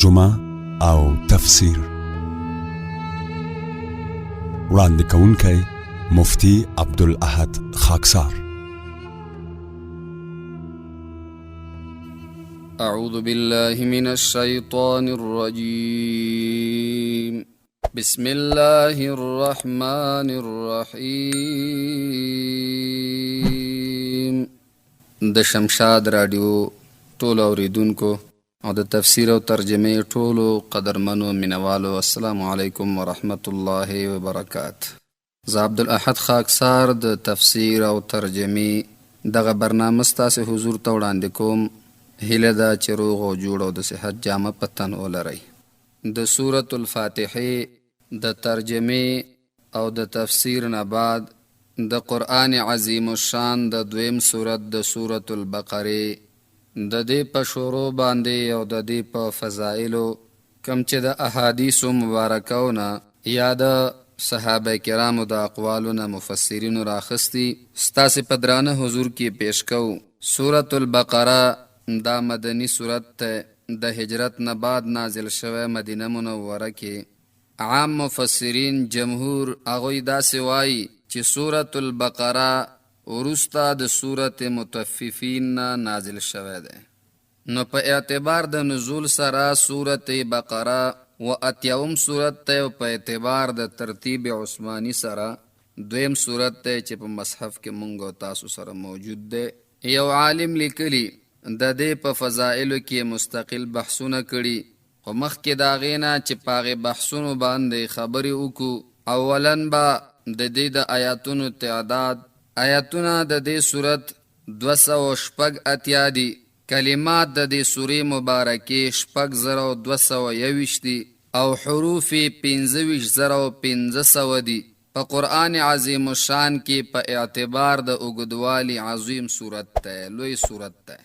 ترجمه او تفسیر. وړاندې کوونکی مفتی عبدالاحد خاکسار. اعوذ بالله من الشیطان الرجیم. بسم الله الرحمن الرحیم. د شمشاد رادیو ټول اوریدونکو او د تفسیر او ترجمه ټولو قدرمنو مینوالو، السلام علیکم ورحمت الله وبرکاته. زه عبدالاحد خاکسار د تفسیر او ترجمه دغه برنامه ستاسو حضور ته وړاندې کوم. هیله ده چې روغ او جوړ او د صحت جامه په تن ولرئ. د سورة الفاتحه د ترجمه او د تفسیر نه بعد د قرآن عظیم الشان د دویم سورت د سورة البقره د دې په شروع باندې او د دې په فضائلو کم چې د احادیثو مبارکونه یا د صحابه کرامو د اقوالونه مفسرینو راخستی ستاسو په درانه حضور کې پیش کوو. سورة البقره دا مدنی سورت ته د هجرت نه بعد نازل شوه مدینه منوره کې. عام مفسرین جمهور هغوی داسې وایي چې سورة البقره وروسته د سورة مطففین نازل شوه ده. نو په اعتبار د نزول سره سورة بقره و اتیاوم سورت ته او په اعتبار د ترتیب عثماني سره دویم سورت ته چې په مصحف کې مونږ او تاسو سره موجود ده. یو عالم لیکلی د دې په فضائلو کې مستقل بحثونه کړي، خو مخکې د هغې نه چې په هغې بحثونو باندې خبرې وکړو، اولا به د دې د آیاتونو تعداد، آیاتونه د دې صورت 280 دي، کلمات د دې سورې مبارکې 6221 دي او حروف 25500 دي. په قرآن عظیم الشان کې په اعتبار د اوږدوالي عظیم صورت ته، لوی صورت ته.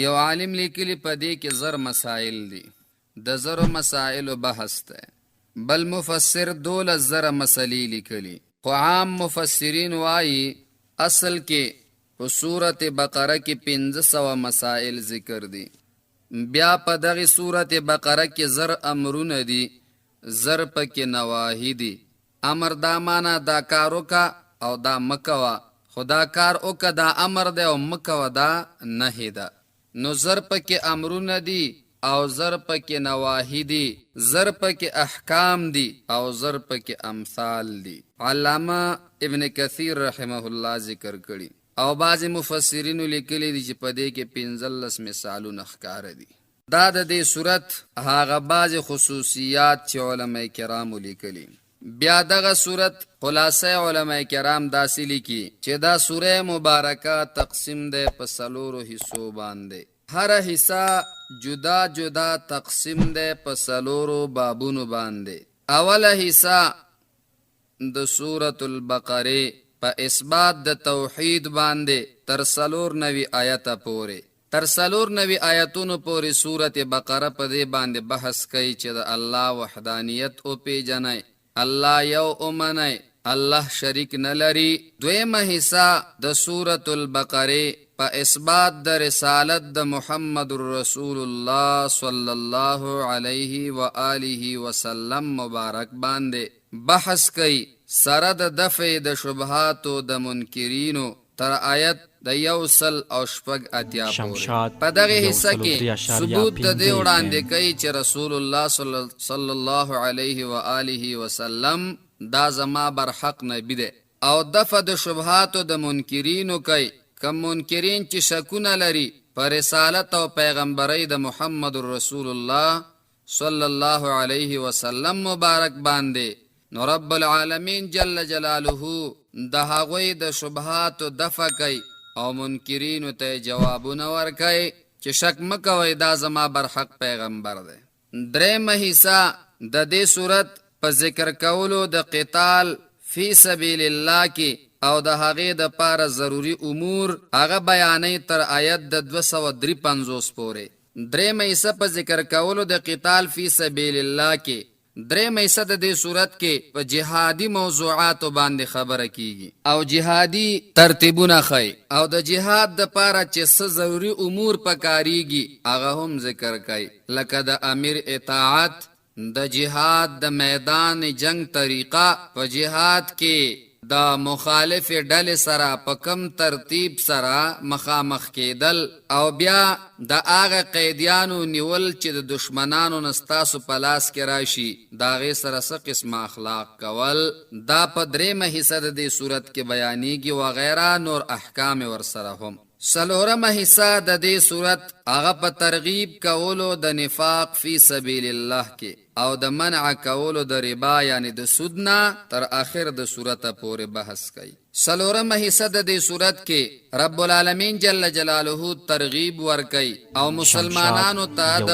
یو عالم لیکلی په دې کې زر مسائل دي، د زرو مسائلو بحث ته. بل مفسر 12 مسلې لیکلی، خو عام مفسرین وایي اصل کې په سورت بقره کې 500 مسائل ذکر دي. بیا په دغه سورت بقره کې زر امرونه دي، زر پکې نواهی دي. امر دا معنا دا کار وکا او دا مکوا، خدا کار وکا دا امر دی او مکوا دا نهی ده. نو زر پکې امرونه دي او زر پکې نواهی دي، زر پکې احکام دي او زر پکې امثال دي. علامه ابن کثیر رحمه الله ذکر کړي او بعض مفسرینو لیکلي دي چې په دې کې 15 مثالونه ښکاره دي. دا د دې صورت هغه بعض خصوصیات چې علماء کرام لیکلي. بیا دغه صورت خلاصه علماء کرام داسې لیکي چې دا سوره مبارکه تقسیم ده په 4 حصو باندې. هر حصہ جدا جدا تقسیم ده په 4 بابونو باندې. اوله حصہ د سورة البقره په اثبات د توحید باندې تر 94 آیته پورې، تر 94 آیتونو پورې سورة بقره په دې باندې بحث کوي چې د الله وحدانیت او پیژنئ، الله یو اومنئ، الله شریک نلري. دویمه حصہ د سورة البقره په اثبات د رسالت د محمد رسول الله صلی الله علیه و آله وسلم مبارک باندې بحث کوي، سره د دفع د شبهات او د منکرینو تر آیت د 180 پورې. په دغه حصہ کې ثبوت د دې وړاندې کوي چې رسول الله صلی الله علیه و آله وسلم دا زما برحق نبی دی، او دفع د شبهات او د منکرینو کوي. کم منکرین چې شکونه لري پر رسالت او پیغمبرۍ د محمد رسول الله صلی الله علیه وسلم مبارک باندې، نو رب العالمین جل جلاله د هغوی د شبهات دفع کوي او منکرینو ته جوابونه ورکوي چې شک مکوئ دا زما برحق پیغمبر دی. درېمه حصہ د دې صورت په ذکر کولو د قتال فی سبیل الله کې او د هغې د پاره ضروری امور هغه بیانې تر آیت د 253 پورې. درېمه حصہ په ذکر کولو د قتال فی سبیل الله کې درې حصہ د دې صورت کې په جهادي موضوعاتو باندې خبره کیږي او جهادي ترتیبونه خي او د جهاد د پاره چې څه ضروری امور پکاريږي هغه هم ذکر کوي، لکه د امیر اطاعت، د جهاد د میدان جنگ طریقه، په جهاد کې د مخالف ډلې سره په کم ترتیب سره مخامخ کېدل او بیا د هغه قیدیانو نیول چې د دشمنانو نستاسو په لاس کې راشي د هغې سره څه قسمه اخلاق کول، دا په درېیمه حصه د دې صورت کې بیانېږي وغیره نور احکام ورسره هم. څلورمه حصه د دې صورت هغه په ترغیب کولو د نفاق فی سبیل الله کې او د منع کولو د ربا یعنی د سود نه تر آخر د صورت پورې بحث کوي. څلورمه حصه د دې صورت کې رب العالمین جل جلاله ترغیب ورکوي او مسلمانانو ته د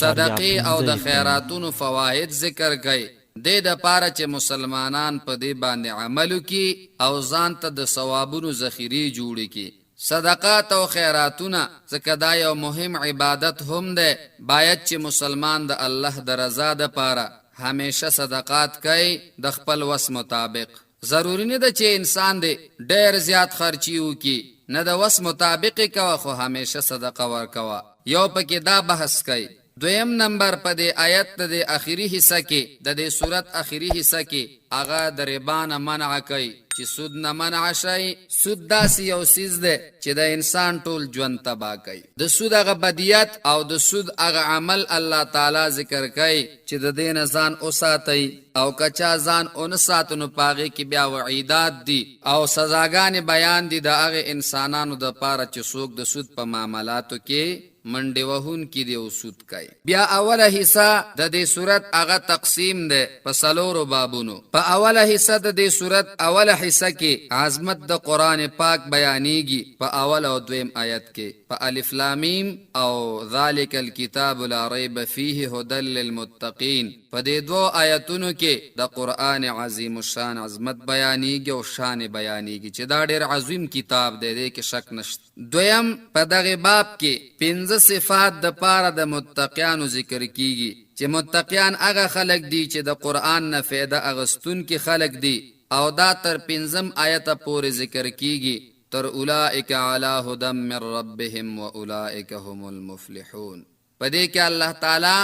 صدقې او د خیراتونو فواید ذکر کوي، د پاره چې مسلمانان په دې باندې عمل وکړي او ځان ته د ثوابونو ذخیره جوړ کړي. صدقات او خیراتونه ځکه دا یو مهم عبادت هم ده، باید چې مسلمان د الله د رضا د پاره همیشه صدقات کوي د خپل وس مطابق. ضروری نه ده چې انسان دې ډېر زیات خرچي وکړي، نه د وس مطابق کوه خو همیشه صدقه ورکوه. یو پکې دا بحث کوي. دویم نمبر په دې آیت د اخیری حصہ کې د دې صورت اخیری حصہ کې هغه د ربا نه منع کوي چې سود نه منع شي. سود داسې یو څیز دی چې د انسان ټول ژوند تباه کوي. د سود هغه بدیت او د سود هغه عمل الله تعالی ذکر کوي چې د دې نه ځان وساتئ او کچا ځان اون ساتو نو پاغه کې بیا وعیدات دي او سزاګانې بیان دي د هغه انسانانو د پاره چې څوک د سود په معاملاتو کې منډه وهون کې دی او سود کوي. بیا اوله حصہ د دې صورت هغه تقسیم ده په څلورو بابونو. په اوله حصہ د دې صورت اوله حصہ کې عظمت د قران پاک بیانېږي په اول او دویم آیت کې په الف لام میم او ذالک الکتاب لا ریب فیه هدى للمتقین. په دې دوه آیتونو کې د قران عظیم الشان عظمت بیانېږي او شان بیانېږي چې دا ډېر عظیم کتاب دی، دې کې شک نشته. دویم په دغه باب کې 15 صفات د پاره د متقیانو ذکر کیږي چې متقیان هغه خلق دي چې د قران نه فایده اغستون کې خلق دي او دا تر 15 آیت پورې ذکر کیږي تر اولئک علی هدى من ربهم واولئک هم المفلحون. پدې کې الله تعالی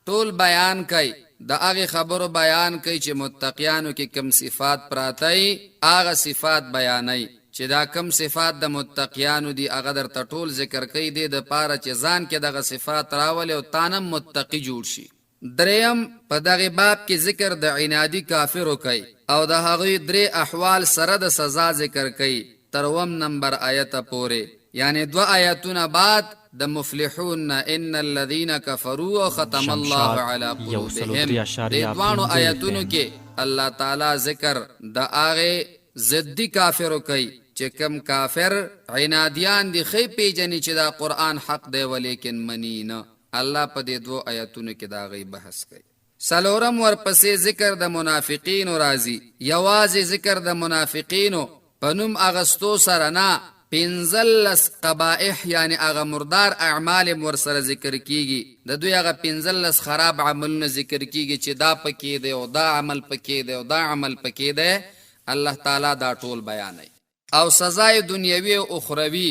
ټول بیان کوي، د هغه خبرو بیان کوي چې متقیانو کې کم صفات پراته هغه صفات بیانوي چې دا کم صفات د متقیانو دي هغه در ټول ذکر کوي د پاره چې ځان کې دغه صفات راولي او تانم متقی جوړ شي. دریم په دغه باب کې ذکر د عنادي کافرو کوي او د هغوی درې احوال سره د سزا ذکر کوي تر وم نمبر آیت پورې، یعنی دو آیتونه بعد د مفلحون ان الذين كفروا ختم الله على قلوبهم. د دوانو آیتونو کې الله تعالی ذکر د هغه ضدی کافرو کوي چې کم کافر عنادیان دي خې پیجنې چې دا قرآن حق دی ولیکن منی نه. الله په دې دوه آیتونو کې دا غي بحث کوي. سلورم ورپسې ذکر د منافقین راځي، یوازې ذکر د منافقینو په نوم اغستو سره نه 15 قبائح یعنی هغه مردار اعمال ور سره ذکر کیږي. د دوی هغه 15 خراب عملونه ذکر کیږي چې دا پکې دی او دا عمل پکې دی او دا عمل پکې دی. الله تعالی دا ټول بیانوي او سزای دنیوي او اخروی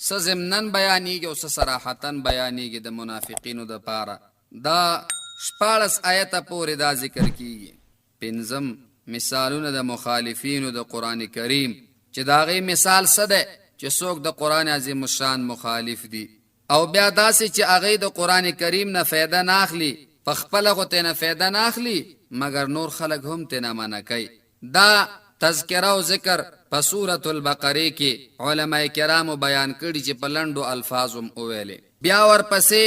سزمنن بیانېږي او صراحتن بیانېږي د منافقینو د پاره. دا 14 آیت پورې دا ذکر کیږي. 15 مثالونه د مخالفینو د قران کریم چې دا غي مثال څه ده چې څوک د قران عظیم الشان مخالف دي او بیا داسې چې هغه د قران کریم نه فایده نه اخلي، په خپل غوته نه فایده نه اخلي مگر نور خلق هم تنه منع کوي. دا تذکرہ او ذکر په سورۃ البقره کې علماء کرامو بیان کړي چې په لندو الفاظم اوویلې. بیا ورپسې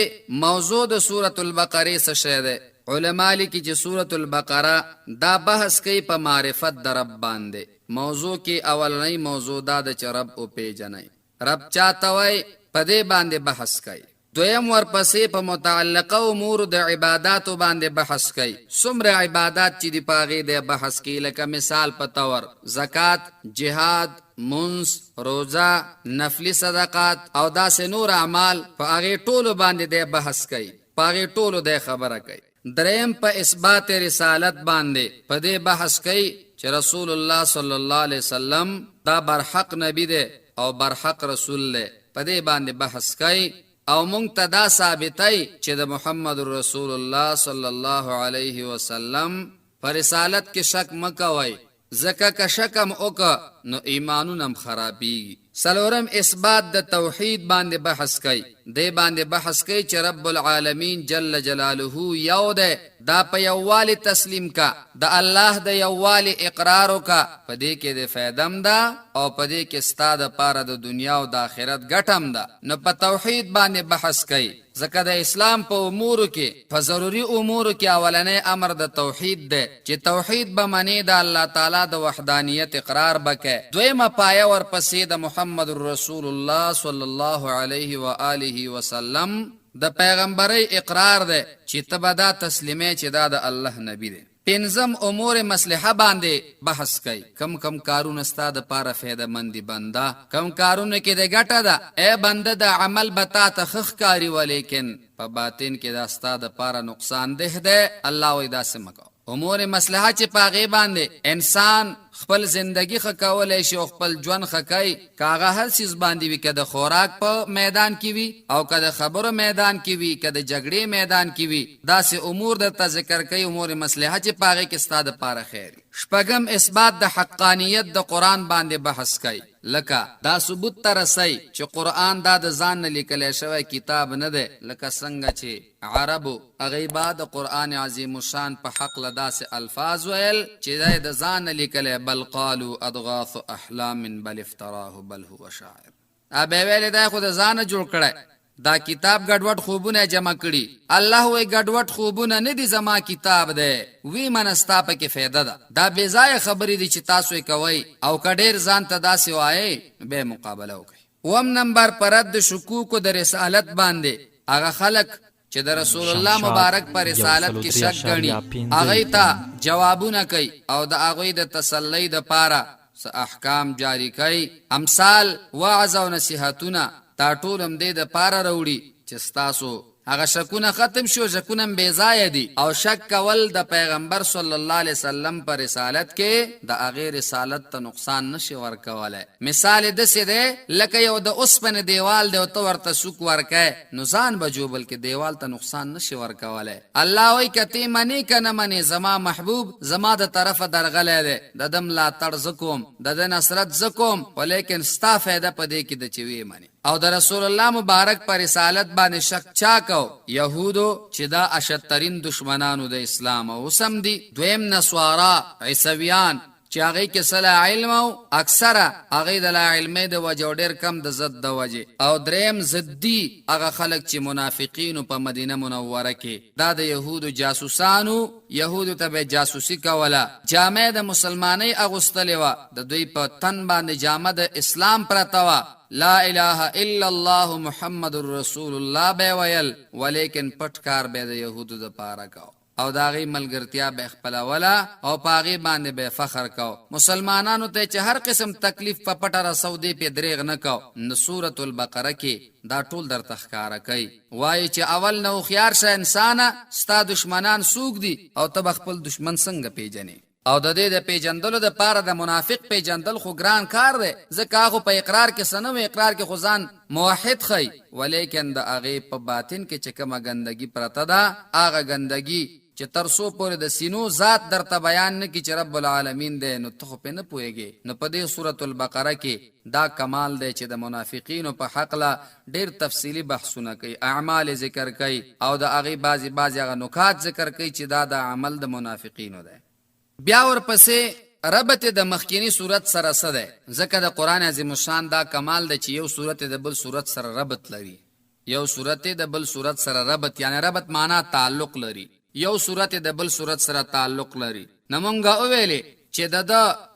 موضوع د سورۃ البقره څه شی ده؟ علماء لیکي چې سورۃ البقره دا بحث کوي په معرفت د رب باندې. موضوع کې اولنۍ موضوع دا د چې رب او پیژنئ، رب چاته وای په دې باندې بحث کوي. دویم ورپسې په متعلقه امور د عبادتو باندې بحث کوي. څومره عبادت چې دی پاغې د بحث کوي، لکه مثال په تور زکات، جهاد، منس، روزه، نفلی صدقات او داسې نور اعمال په هغه ټولو باندې د بحث کوي، په هغه ټولو د خبره کوي. دریم په اثبات رسالت باندې په دې بحث کوي چې رسول الله صلی الله علیه وسلم دا برحق نبی دی او برحق رسول دی. په دې باندې بحث کوي او مونږ ته دا ثابتای چې د محمد رسول الله صلی الله علیه وسلم پر رسالت کې شک مکوئ، ځکه که شک هم وکړه نو ایمانونه هم خرابېږي. څلورم اثبات د توحید باندې بحث کوي. دې باندې بحث کوي چې رب العالمین جل جلاله یو دی، دا په یووالي تسلیم کا، د الله د یووالي اقرار وکا. په دې کې د فیدم ده او په دې کې ستا د پاره د دنیا او د آخرت ګټم ده. نو په توحید باندې بحث کوي، ځکه د اسلام په امورو کې په ضروري امورو کې اولنی امر د توحید دی چې توحید به منې د الله تعالی د وحدانیت اقرار بکې. دویمه پایه ورپسې د محمد رسول الله صلی الله علیه و آله وسلم د پیغمبري اقرار دی چې ته به دا تسلیمې چې دا د الله نبی دی. پنځم امور مصلحه باندې بحث کوي. کم کم کارونه ستا د پاره فایده مندي بنده، کم کارونه کې د ګټه ده اے بنده د عمل بتا ته خخ کاری، ولیکن په باطن کې دا ستا د پاره نقصان ده ده. الله وې دا سمکو امور مصلحه چې پاغه باندې انسان خپل زندگی خکولای شي او خپل ژوند خکای. کاغه هر چیز باندې وي، کده خوراک په میدان کې وي او کده خبرو میدان کې وي، کده جګړې میدان کې وي، داسې امور درته ذکر کوي امور مصلحه چې پاغه کې ستاده پاره خیر. شپږم اثبات د حقانیت د قرآن باندې بحث کوي، لکه دا ثبوت ته رسي چې قرآن دا د ځان نه لیکلی شوی کتاب نه دی، لکه څنګه چې عربو هغوی به د قرآن عظیم الشان په حق له داسې الفاظ ویل چې دی د ځان نه لیکلی، بل قالوا اضغاث احلام بل افتراه بل هو شاعر. ابه ویل دی خو د ځان جوړ کړی، دا کتاب ګډوډ خوبونه جمع کړي. الله وی ګډوډ خوبونه نه دي، زما کتاب دی. وی منستا په کې فایده ده. دا بې ځای خبرې دي چې تاسو یې کوئ او که ډېر ځان ته داسې وایئ به مقابله وکړئ. اووم نمبر پر رد شکوکو د رسالت باندې هغه خلک چې د رسول الله مبارک پر رسالت کې شک ګڼي هغوی ته جوابونه کوي او د هغوی د تسلی دپاره احکام جاری کوي. امثال وعظ او نصیحتونه دا ټول هم دې دپاره راوړي چې ستاسو هغه شکونه ختم شو، شکونه هم بې ځایه دي. او شک کول د پیغمبر صلی الله علیه وسلم پر رسالت کې د هغې رسالت ته نقصان نشي ورکولی. مثال یې داسې دی لکه یو د اوسپنې دیوال دی او ته ورته سوک ورکوې نو ځان به جو، بلکې دیوال ته نقصان نشي ورکولی. الله وایي که ته منې که نه منې، زما محبوب زما د طرفه درغلی دی، د ده ملاتړ زه کوم، د ده نصرت زه کوم، ولیکن ستا فایده په دې کې ده چې ویې منې. او د رسول الله مبارک پر رسالت باندې شک چا کو؟ یهودو چې دا اشدترین دشمنانو د اسلام او سم دي. دویم نسوارا عیسویان چې هغې کې څه لا علم او اکثره هغې د لا علمۍ د وجې او ډېر کم د ضد د وجې. او دریم ضدي هغه خلک چې منافقینو په مدینه منوره کې دا د یهودو جاسوسانو، یهودو ته به جاسوسي کوله، جامې د مسلمانۍ اغوستلې وه، د دوی په تن باندې جامه د اسلام پرته وه، لا اله الا الله محمد رسول الله به ویل، ولیکن پټ کار به د یهودو د پاره کو او دا غي ملګرتیا به خپلوله او پاغي باندې به فخر کو. مسلمانانو ته چې هر قسم تکلیف په پټه رسو دی په دریغ نه کو. نو سورۃ البقره کې دا ټول در تخکاره کوي، وایي چې اول نو خيار شه انسانه ستا دشمنان سوق دي او ته خپل دشمن څنګه پیژنې. او د دې د پیجندلو د پاره د منافق پیجندل خو ګران کار دی، ځکه هغه په اقرار کې سنو اقرار کې خو ځان موحد خي، ولیکن د هغې په باطن کې چې کومه ګندګي پرته ده هغه ګندګي چې تر څو پورې د سینو ذات درته بیان نه کړي چې رب العالمین دی نو ته خو پې نه پوهېږې. نو په دې سورۃ البقره کې دا کمال دی چې د منافقینو په حقله ډېر تفصیلي بحثونه کوي، اعمال ذکر کوي او د هغې بعضې هغه نکات ذکر کوي چې دا د عمل د منافقینو دی. بیا ورپسې ربط د مخکینی صورت سره څه دی؟ ځکه د قرآن عظیم الشان دا کمال دی چې یو صورت د بل صورت سره ربط لري، یو صورت د بل صورت سره ربط، یعنی ربط معنا تعلق لري، یو صورت د بل صورت سره تعلق لري. نمونږه وویلې چې د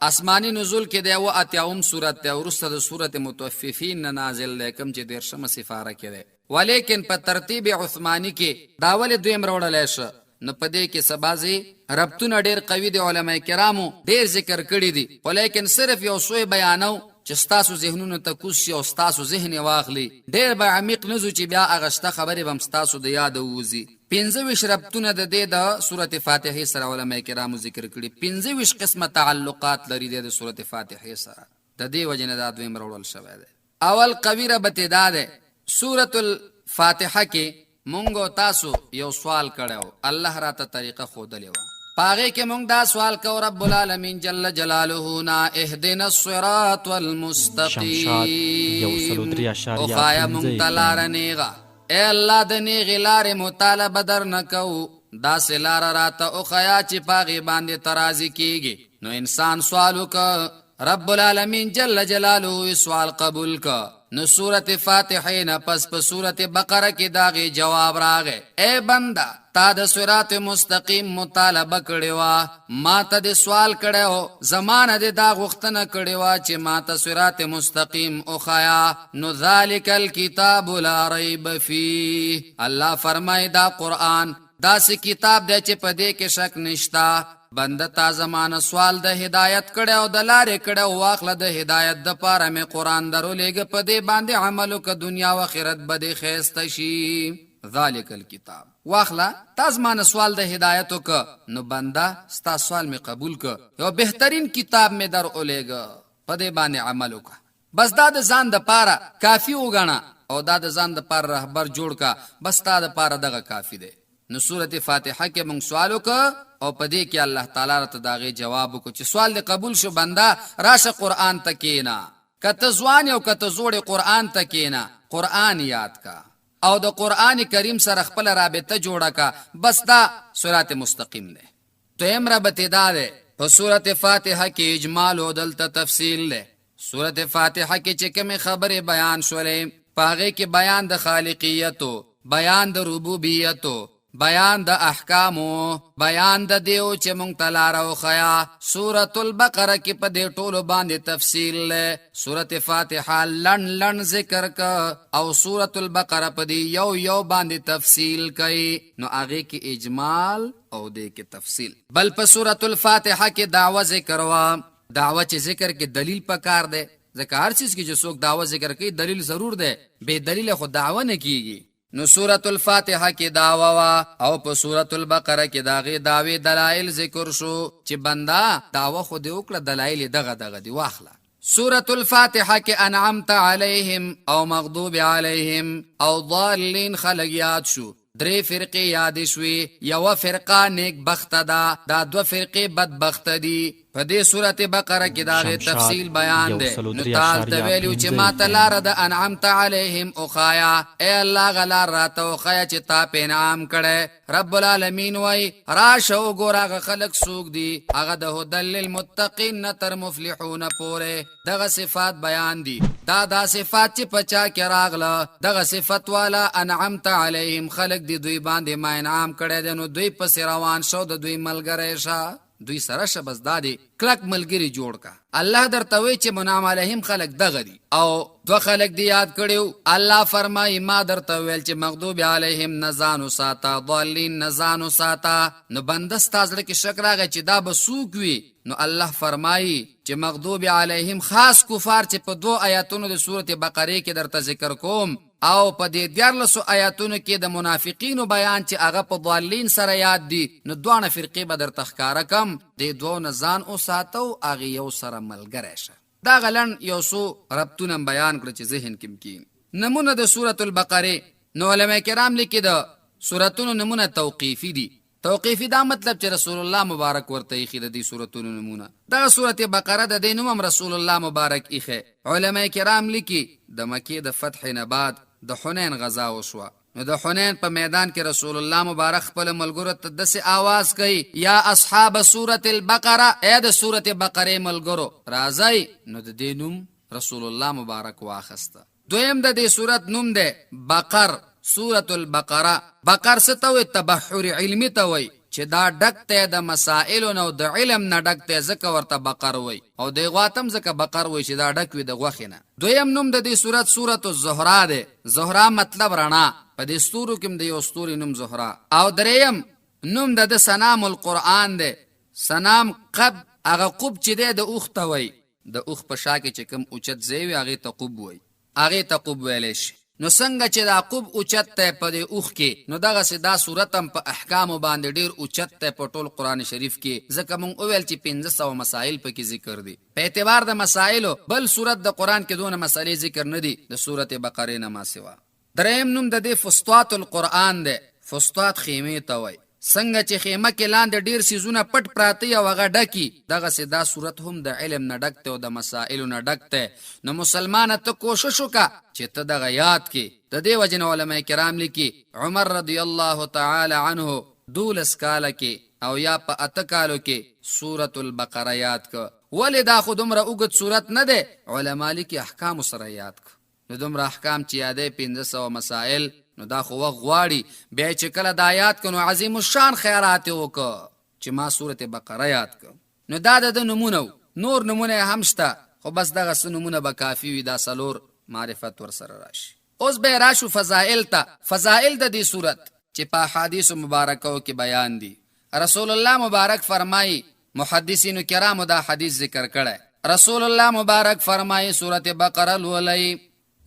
آسمانی نزول کې د یو اتیاوم صورت دی، وروسته د صورت متوففین نه نازل دی کوم چې 13مه سپاره کې دی، ولیکن په ترتیب عثماني کې دا ولې دویم راوړلی شه؟ نو په دې کې څه بعضې ربطونه ډېر قوي دي، علما کرامو ډېر ذکر کړي دي، ولیکن صرف یو څو بیانو چې ستاسو ذهنونو ته کوز شي او ستاسو ذهن یې واخلي. ډېر به عمیق نه ځو چې بیا هغه شته خبرې به هم ستاسو د یاده ووځي. 25 ربطونه د دې د سورت فاتحې سره علماء کرامو ذکر کړي. 25 قسمه تعلقات لري د سورت فاتحې سره. د دې وجې نه دا دویم راوړل شوی دی. اول قوي ربط دا دی، سورت الفاتحه کې مونږ او تاسو یو سوال کړو، الله راته طریقه ښودلې وه. پاغه کې مونږ دا سوال کو رب العالمین جل جلاله نا اهدنا الصراط والمستقیم او خایا مونږ تلار نیغا. اے الله د نیغې لارې مطالبه در نکو، دا سلار راته او خایا چې پاغه باندې ترازی کیږي. نو انسان سوال وکړ، رب العالمین جل جلاله سوال قبول کا. نو سورت فاتحه نه پس په سورت بقره کې داغه جواب راغی، اے بندا تا د صراط مستقیم مطالبه کړي وا، ما ته د سوال کړو، زمانه د دا غوښتنه کړي وا چې ما ته صراط مستقیم او خایا. نو ذالک الکتاب لا ریب فیه، الله فرمای دا قرآن داسې کتاب دی چې په دې کې شک نشتا. بنده تا زمانه سوال د هدایت کړه او د لارې کړه، واخله د هدایت د پاره مې قرآن درو لېږه، په دې باندې عملو که دنیا و آخرت به دې ښایسته شي. ذالک الکتاب واخله تا زمانه سوال د هدایت وکړه، نو بنده ستا سوال مې قبول کړه، یو بهترین کتاب مې در اولېږه، په دې باندې عمل وکړه. بس دا د ځان د پاره کافي وګڼه او دا د ځان د پاره رهبر جوړ کا، بس تا د پاره دغه کافي دی. نو سورت فاتحه کې مونږ سوال وکړه او په دې کې الله تعالی راته داغه جواب وکړو چې سوال دې قبول شو، بنده راشه قرآن ته کېنه، کته ځوان او کته زوړ قرآن ته کېنه، قرآن یاد کا او د قرآن کریم سره خپل رابطه جوړه کا. بس دا صراط مستقیم دی. دویم رابطه دا ده په سورت فاتحه کې اجمال او دلته تفصیل ده. سورت فاتحه کې چې کومه خبره بیان شولې، پاغه کې بیان د خالقیت، بیان د ربوبیت، بیان د احکامو، بیان د دیو چې مونږ ته لاره وښیه. سورت البقره کې په دې ټولو باندې تفصیل ده. سورت فاتحه لنډ ذکر که او سورت البقره په دې یو باندې تفصیل کوي، نو هغه کې اجمال او دې کې تفصیل. بل په سورت الفاتحه کې دعوه ذکر وا، دعوه چې ذکر کې دلیل پکار ده، ځکه هر چیز کې چې څوک دعوه ذکر کوي دلیل ضرور ده، به دلیل خو دعوه نه کیږي. نو سورت الفاتحه کې دعوه وا او په سورت البقره کې داغه داوی دلایل ذکر شو چې بندا دعوه خو دې وکړه، دلایل دغه دی واخله. سورت الفاتحه کې انعمت علیهم او مغضوب علیهم او ضالین خلق یاد شو. درې فرقې یاد شوي، یو فرقه نیک بخت ده، دا دو فرقې بدبخت دي. په دې سورت بقره کې دا تفصیل بیان ده. نو تعال ته ویلو چې ما ته لار د انعمت علیهم او خایا، اے الله غلار راته او خایا چې تا په انعام کړه. رب العالمین وای راشه وګوره هغه خلق سوق دي، هغه د هدل للمتقین تر مفلحون پورې دغه صفات بیان دي. دا صفات چې پچا کې راغله، دغه صفات والا انعمت علیهم خلق دی دوی باندې ما انعام کړی دی، نو دوی پس روان شو، د دوی ملګری شه، دوی سره شه، بس دا دی کلک ملګری جوړ کا. الله درته وی چې منعم علیهم خلق دغه دی او دو خلق دی یاد کړیو. الله فرمای ما درته ویل چې مغضوب علیهم نزانو ساته، ضالین نزانو ساته. نو بنده ستا زړه کې شک راغی چې دا به څوک وي، نو الله فرمایي چې مغضوب علیهم خاص کفار چې په 2 آیاتونو د سورت بقره کې درته ذکر کوم او په دې 14 آیاتونو کې د منافقینو بیان چې هغه په ضالین سره یاد دي. نو دوه فرقې به درته ښکاره کم، د دوه نزان او ساتو هغه یو سره ملګری شه. دا غلن یو څو ربطونه بیان کړ چې ذهن کې مکین. نمونه د سورت البقره، نو علماء کرام لیکي د سورتونو نمونه توقیفی دي. توقیفی دا مطلب چې رسول الله مبارک ورته یې خید دي سورتونو نمونه. دا سورت بقره د دې نوم رسول الله مبارک یې. علماء کرام لیکي د مکه د فتح نه بعد د حنین غزا وشوه. نو د حنین په میدان کې رسول الله مبارک خپل ملګرو ته داسې आवाज کوي، یا اصحاب سورۃ البقره، اے د سورۃ بقره ملګرو راځي. نو د دې نوم رسول الله مبارک واخسته. دویم د دې سورۃ نوم ده بقر، سورۃ البقره. بقر څه ته وایي؟ تبحر علمی ته وایي چې دا ډکته د مسائل نو د علم نه ډکته، ځکه ورته بقر وایي او د غواتم ځکه بقر وایي چې دا ډک وي د غوښې نه. دویم نوم د دې سورۃ سورۃ الزهرا ده. زهرا مطلب رڼا، په دې ستورو کې د یو ستوري نوم زهرا. او دریم نوم د سنام القرآن ده. سنام قب، هغه قب چې ده د اوخته وایي، د اوخ په شا کې چې کوم اوچت ځای وي هغې ته قب وایي، هغې ته قب ویلی شي. نو څنګه چې دا قب اوچت دی په دې اوخ کې، نو دغسې دا صورت هم په احکامو باندې ډېر اوچت دی په ټول قرآن شریف کې. ځکه مونږ وویل چې 500 مسایل پکې ذکر دي. په اعتبار د مسایلو بل صورت د قرآن کې دونه مسئلې ذکر نه دي د صورت بقرې نه ما سوا. دریم نوم د دې فسطاط القرآن دی. فسطاط خیمې ته وایي. څنګه چې خیمه کې لاندې ډیر سیزونه پټ پراته او هغه ډکي، دغسې دا صورت هم د علم نه ډک دی او د مسائلو نه ډک دی. نو مسلمانه ته کوشش وکړه چې ته دغه یاد کې. د دې وجې نه علما کرام لیکي عمر رضی الله تعالی عنه 12 کاله کې او یا په 8 کالو کې سورة البقره یاد که. ولې دا خو دومره اوږد صورت نه دی؟ علما لیکي احکامو سره یاد که. نو دومره احکام چې یادی 500 مسائل، نو دا خو وخت غواړي. بیا چې کله دا یاد که نو عظیم الشان خیرات وکړه چې ما سورت بقره یاد که. نو دا د نمونه و. نور نمونه هم شته خو بس دغه څه نمونه به کافي وي. دا 4 معرفت ورسره راشي. اوس به راشو فضائل ته. فضائل د دې صورت چې په احادیثو مبارکو کې بیان دي. رسول الله مبارک فرمایي، محدثینو کرامو دا حدیث ذکر کړی. رسول الله مبارک فرمایي سورت بقره لولئ،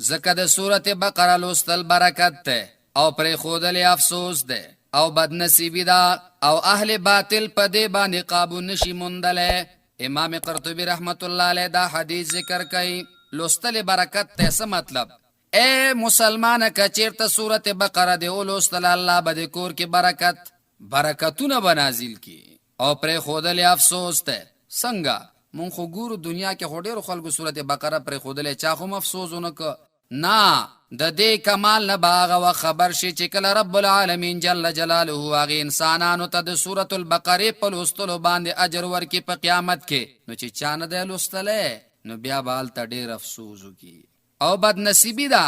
ځکه د سورت بقره لوستل برکت ده او پرې ښودل افسوس ده او بدنصیبي ده او اهل باطل په دې باندې قابو نشي موندلی. امام قرطبي رحمت الله علیه دا حدیث ذکر کوي. لوستل برکت ته څه مطلب؟ اے مسلمانه که چیرته سورت بقره دې ولوستل، الله به دې کور کې برکتونه به نازل کی او پرې ښودل افسوس ده. څنګه؟ مونږ خو ګورو دنیا کې خو ډېرو خلکو سورت بقره پرې ښودلی، چا خو افسوس ونه که. نه، د دې کمال نه به هغه وخت خبر شي چې کله رب العالمین جل جلاله هغې انسانانو ته د سورة البقرې په لوستلو باندې اجر ورکړي په قیامت کې. نو چې چا نه دی لوستلی نو بیا به هلته ډېر افسوس وکړي او بدنصیبي ده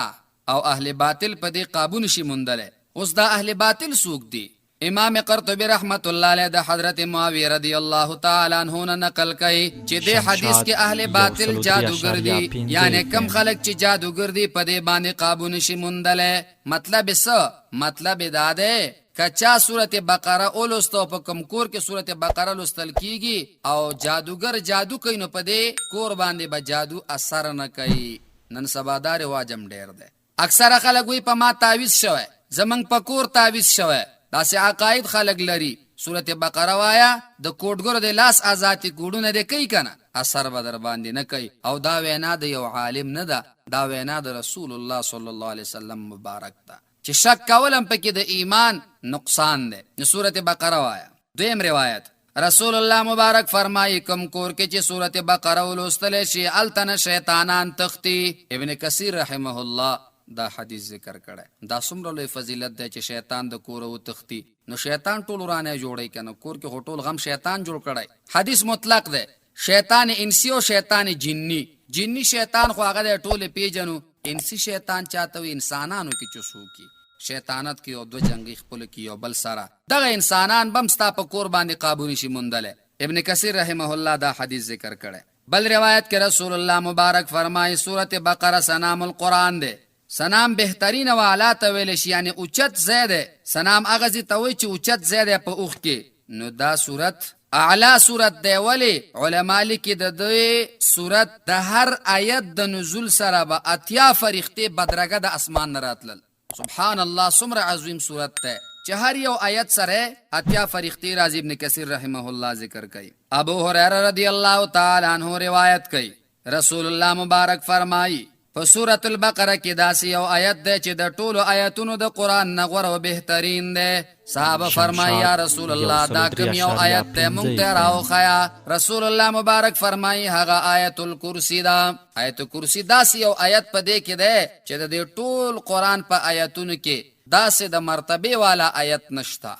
او اهل باطل په دې قابو نشي موندلی. اوس دا اهل باطل څوک دي؟ امام قرطبی رحمت الله علیه د حضرت معاویه رضی الله تعالی عنہ نه نقل کوي چې د حدیث کې اهل باطل جادوګر دي، یعنی کم خلک چې جادوګر دي په دې باندې قابو نشي موندلی. مطلب څه؟ مطلب دا دی کچا سورت بقره اولوستو په کوم کور کې سورت بقره لوستل کیږي او جادوګر جادو کوي، نو په دې کور باندې به جادو اثر نه کوي. نن سبا دا رواجم ډیر دی. اکثره خلک وایي په ما تعویذ شوی، زمونږ په کور تعویذ شوی. داسې عقاید خلق لري. سورت بقره وایا د کوډګرو د لاس آزادي کوډونه دې کوي کنه، اثر به در باندې نه کوي. او دا وینا د یو عالم نه ده، دا وینا د رسول الله صلی الله علیه وسلم مبارک ده چې شک کولم پکې د ایمان نقصان ده. نو سورت بقره وایا. دویم روایت رسول الله مبارک فرمایي کوم کور کې چې سورت بقره ولوستل شي التن شیطانان تختی. ابن کثیر رحمه الله دا حدیث ذکر کړه. دا څومره لوی فضیلت دی چې شیطان د کور و تختی. نو شیطان ټول ورانه جوړی کنه، کور کې ټول غم شیطان جوړ کړی. حدیث مطلق دی، شیطان انسی او شیطان جنی. جنی شیطان خو هغه ټول پیجنو، انسی شیطان چاته وي انسانانو کې چوسو کی شیطانت کې او دو جنگي خپل کې او بل سره دغه انسانان بم ستا په کور باندې قابو نشي موندل. ابن کثیر رحمه الله دا حدیث ذکر کړه. بل روایت کې رسول الله مبارک فرمایي سورت بقره سنام القرآن دی. سنام بهترین و اعلی ته ویل شي، یعنی اوچت زیاده. سنام هغه ځای ته وایي چې اوچت زیاده په اوښ کې. نو دا صورت اعلی صورت دی. ولی علما لیکي د دې صورت د هر آیت د نزول سره به 80 فرښتې بدرګه د اسمان نه راتلل. سبحان الله، څومره عظیم صورت ده چې هر یو آیت سره 80 فرښتې راځي. ابن کثیر رحمه الله ذکر کوي. ابو هريره رضی الله تعالی عنہ روایت کوي رسول الله مبارک فرمایي په سورۃ البقره کې داسې یو آیت دی چې د ټولو آیتونو د قرآن نه غوره او بهترین دی. صحابه فرمایي یا رسول الله دا کوم یو آیت دی مونږ ته راوښیه. رسول الله مبارک فرمایي هغه آیت الکرسی ده. آیت کرسی داسې یو آیت په دې کې دی چې د دې ټول قرآن په آیتونو کې داسې د مرتبه والا آیت نشته.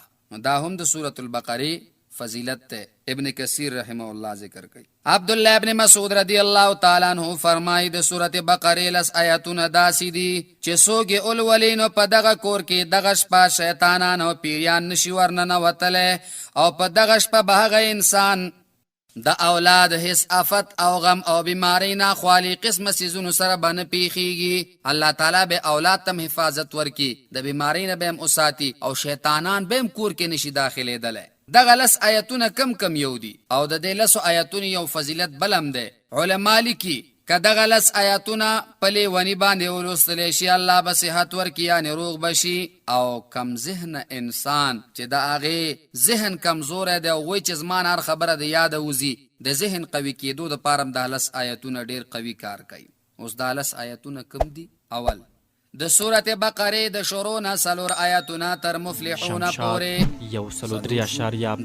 دا هم د سورۃ البقره فضیلت ته ابن کثیر رحمه الله ذکر کوي. عبد الله ابن مسعود رضی الله تعالی عنہ فرمایي د سورۃ بقره لس آیاتونه داسې دي چې څوک اولولینو په دغه کور کې دغه شپه شیطانان او پیریان نشي ورننه وتلی او په دغه شپه به هغه انسان د اولاد هیڅ آفت او غم او بیماری نه خالی قسم سيزونو سره باندې پیخیږي. الله تعالی به اولاد تم حفاظت ورکی، د بیماری نه به هم اوساتی او شیطانان به هم کور کې نشي داخلي دله. دغه لس آیتونه کم یو دي او د دې لسو آیتونو یو فضیلت بلم ده علما لیکي که دغه لس آیاتونه په لیوني باندې ولوستلی شي الله به صحت ورکړي یعنې روغ بشي. او کم ذهن انسان چې د هغې ذهن کمزوری دی او وایي چې زما نه هر خبره د یاده وځي، د ذهن قوي کېدو دپاره هم دا لس آیاتونه ډېر قوي کار کوي. اوس دا لس آیاتونه کوم دي؟ اول د سورت بقره د شروع نه 4 آیاتونه تر مفلحون پورې،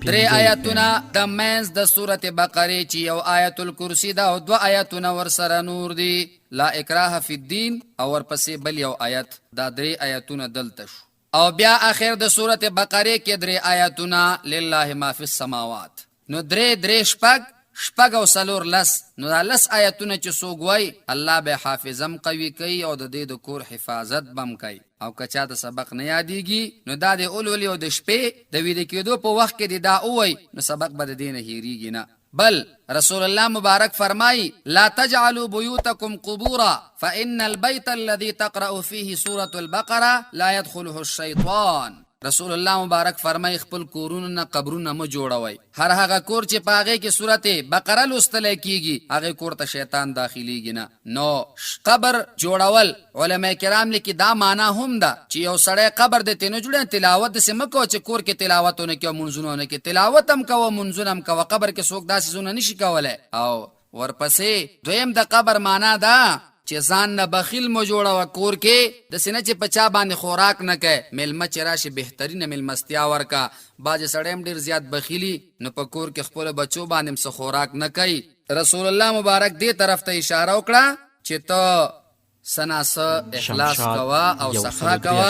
3 آیاتونه د منځ د سورت بقره چې یو آیت الکرسی ده او 2 آیاتونه ورسره نور دي، لا اکراه فی الدین، او ورپسې بل یو آیت. دا 3 آیاتونه دلته شو. او بیا آخر د سورت بقره کې 3 آیاتونه لله ما فی السماوات. نو 3 شپږ او 4 لس. نو دا لس آیتونه چې څوک وایي الله به حافظم قوي کوي او د دې د کور حفاظت بم کوي. او که چا د سبق نه یادېږي نو دا د اولولي او د شپې د ویده کېدو په وخت کې دا ووایي نو سبق به د دې نه هېرېږي نه. بل رسول الله مبارک فرمایي لا تجعلوا بيوتكم قبورا فإن البيت الذي تقرأ فيه سورة البقرة لا يدخله الشيطان. رسول الله مبارک فرمای خپل کورونو نه قبرونه مه جوړوئ. هر هغه کور چې په هغې کې سورت بقره لوستلی کېږي هغې کور ته شیطان داخلیږي نه. نو قبر جوړول علما کرام لیکي دا معنا هم ده چې یو سړی قبر د تینو جوړی تلاوت داسې مه کوه چې کور کې تلاوت ونه کړي او منځونه ونه کړي. تلاوت هم کوه منځونه هم کوه، قبر کې څوک داسې څیزونه نشي کولی. او ورپسې دویم د قبر معنا ده چې ځان نه بخیل مو جوړوه کور کې، داسې نه چې په چا باندې خوراک نه کوي. میلمه چې راشي بهترینه میلمستیا ورکه. بعضې سړی هم ډېر زیات بخیلي نو په کور کې خپلو بچو باندې هم څه خوراک نه کوي. رسول الله مبارک دې طرف ته اشاره وکړه چې ته څه اخلاص کوه او سخا کوه.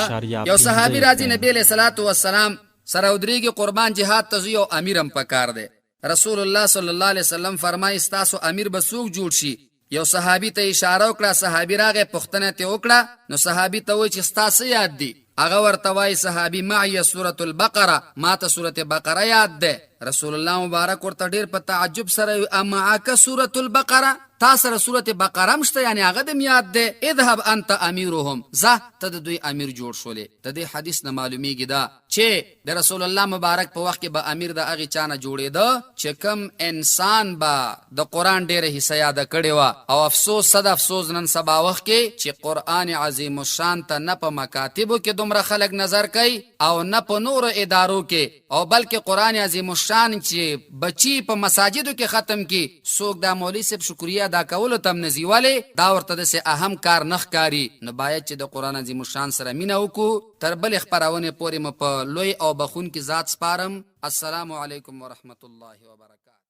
یو صحابي راځي نبي علیه صلات وسلام سره ودرېږي قربان جهاد ته ځي او امیر هم پکار دی. رسول الله صلی الله علیه وسلم فرمایي ستاسو امیر به څوک جوړ شي؟ یو صحابي ته اشاره وکړه، صحابي راغی پوښتنه ترې وکړه. نو صحابي ته وایي چې ستا څه یاد دي؟ هغه ورته وایي صحابي معي سورة البقره، ما ته سورت بقره یاد ده. رسول الله مبارک ورته ډېر په تعجب سره امعک سورة البقره، تا سره سورت بقره هم شته یعنې هغه دم یاد ده؟ اذهب انت امیرهم، ځه ته د دوی امیر جوړ شولې. د دې حدیث نه معلومیږي دا چې د رسول الله مبارک په وخت کې به امیر د هغې چا نه جوړېده چې کم انسان به د قرآن ډېره حصه یاده کړې وه. او افسوس صد افسوس نن سبا وخت کې چې قرآن عظیم الشان ته نه په مکاتبو کې دومره خلک نظر کوي او نه په نورو ادارو کې، او بلکې قرآن عظیم الشان چې بچي په مساجدو کې ختم کی څوک دا مولوي صاحب شکریه ادا کولو ته هم نه ځي، ولې دا ورته داسې اهم کار نه ښکاري. نو باید چې د قرآن عظیم الشان سره مینه وکړو. تر بلې خپرونې پورې مو په لوی او بخونکي ذات سپارم. السلام علیکم ورحمة الله وبرکاته.